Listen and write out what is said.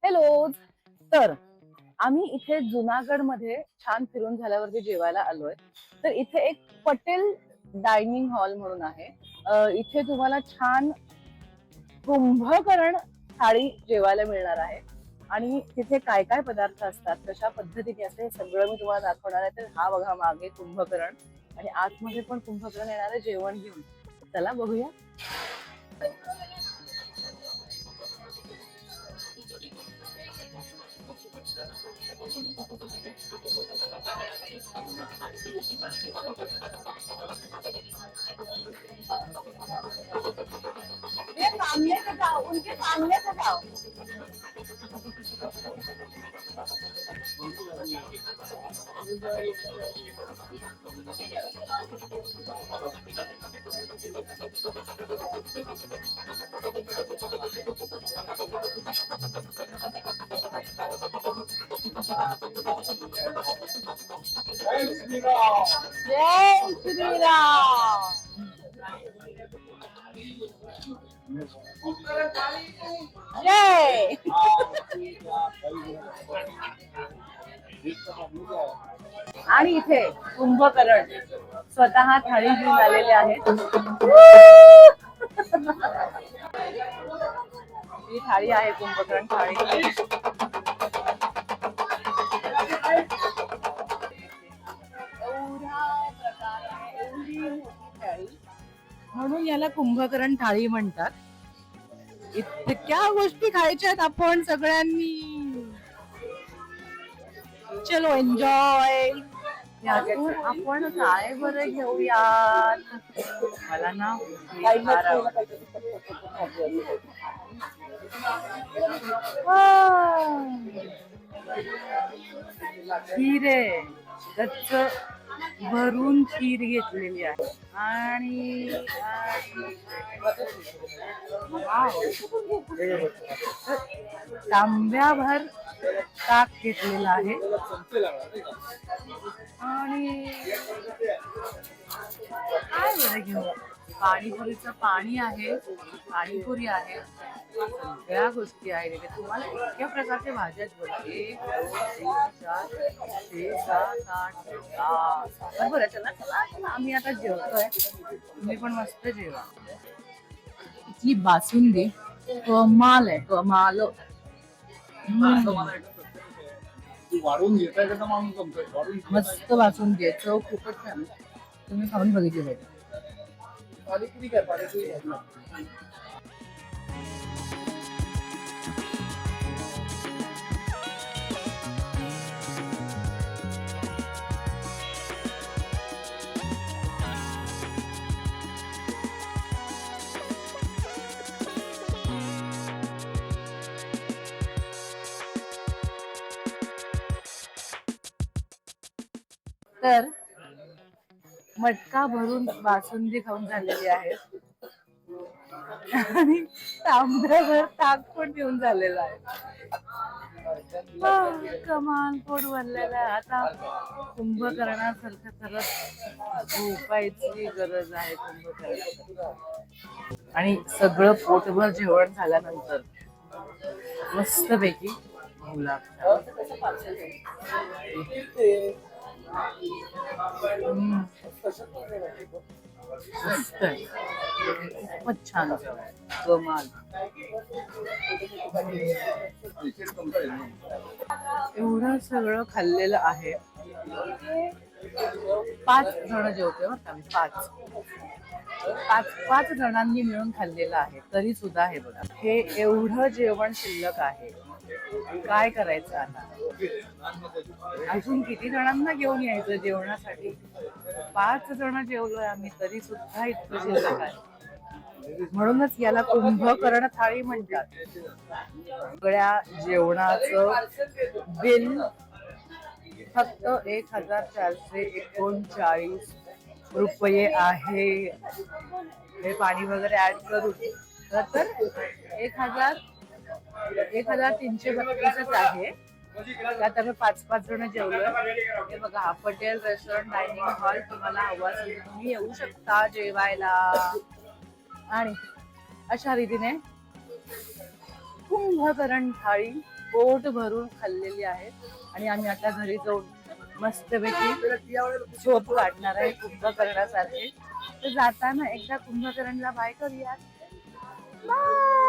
Hello. तर आम्ही इथे जुनागड मध्ये छान फिरून झाल्यावरती जेवायला आलोय. तर इथे एक पटेल डायनिंग हॉल म्हणून आहे. इथे तुम्हाला छान कुंभकर्ण थाळी जेवायला मिळणार आहे. आणि तिथे काय काय पदार्थ असतात, कशा पद्धतीने असते, हे सगळं मी तुम्हाला दाखवणार आहे. तर हा बघा मागे कुंभकर्ण आणि आतमध्ये पण कुंभकर्ण येणार आहे जेवण घेऊन. चला बघूया. ये सामने से जाओ, उनके सामने से जाओ. जय श्रीराम. जय. आणि इथे कुंभकर्ण स्वतः थाळी घेऊन आलेले आहेत. ही थाळी आहे कुंभकर्ण थाळी. म्हणून याला कुंभकर्ण थाळी म्हणतात. इतक्या गोष्टी खायच्या आहेत आपण सगळ्यांनी. चलो एन्जॉय. आपण काय बरं घेऊयात. मला ना खीर आहे. गच्च भरून खीर घेतलेली आहे. आणि तांब्याभर ताक घेतलेलं आहे. आणि काय बरं घेऊ. पाणीपुरीचं पाणी आहे, पाणीपुरी आहे, सगळ्या गोष्टी आहेत इथे. तुम्हाला इतक्या प्रकारच्या भाज्या बोला. 1 2 3 4 5 6 7 8 बरं. चला चला चला, आम्ही आता जेवतोय. तुम्ही पण मस्त जेवा. इथली बासुंदी कमाल आहे, कमाल. मस्त बासुंदी आहे, चव खूपच छान. तुम्ही खाऊन बघितली पाहिजे. तर मटका भरून बासुंदी खाऊन झालेली आहे. आणि तांब्याभर ताक पण पिऊन झालेला आहे. कमाल, पोट भरलेला आहे. आता कुंभकर्णासारखं खरंच झोपायची गरज आहे कुंभकर्णाला. आणि सगळं पोटभर जेवण झाल्यानंतर मस्तपैकी गुलाबजाम. खूपच छान, कमाल. एवढं सगळं खाल्लेलं आहे. 5 जण जेवतोय बरं का. 5 जणांनी मिळून खाल्लेलं आहे. तरी सुद्धा हे बघा, हे एवढं जेवण शिल्लक आहे. काय करायचं आता. अजून किती जणांना घेऊन यायचं जेवणासाठी. 5 जण जेवलोय आम्ही, तरी सुद्धा इतकं शिल्लक आहे. म्हणूनच याला कुंभकर्ण थाळी म्हणतात. सगळ्या जेवणाचं बिल फक्त 1439 रुपये आहे. हे पाणी वगैरे ऍड करून तर 1332 आहे. त्यात आम्ही 5 जण जेवलोय. हे बघा, हा पटेल रेस्टॉरंट डायनिंग हॉल. तुम्हाला हवा असेल तर तुम्ही येऊ शकता जेवायला. आणि अशा रीतीने कुंभकर्ण थाळी पोट भरून खाल्लेली आहे आणि आम्ही आता घरी जाऊन मस्तपैकी झोप काढणार आहे कुंभकर्णासारखे. तर जाताना एकदा कुंभकर्णला बाय करूया. बाय.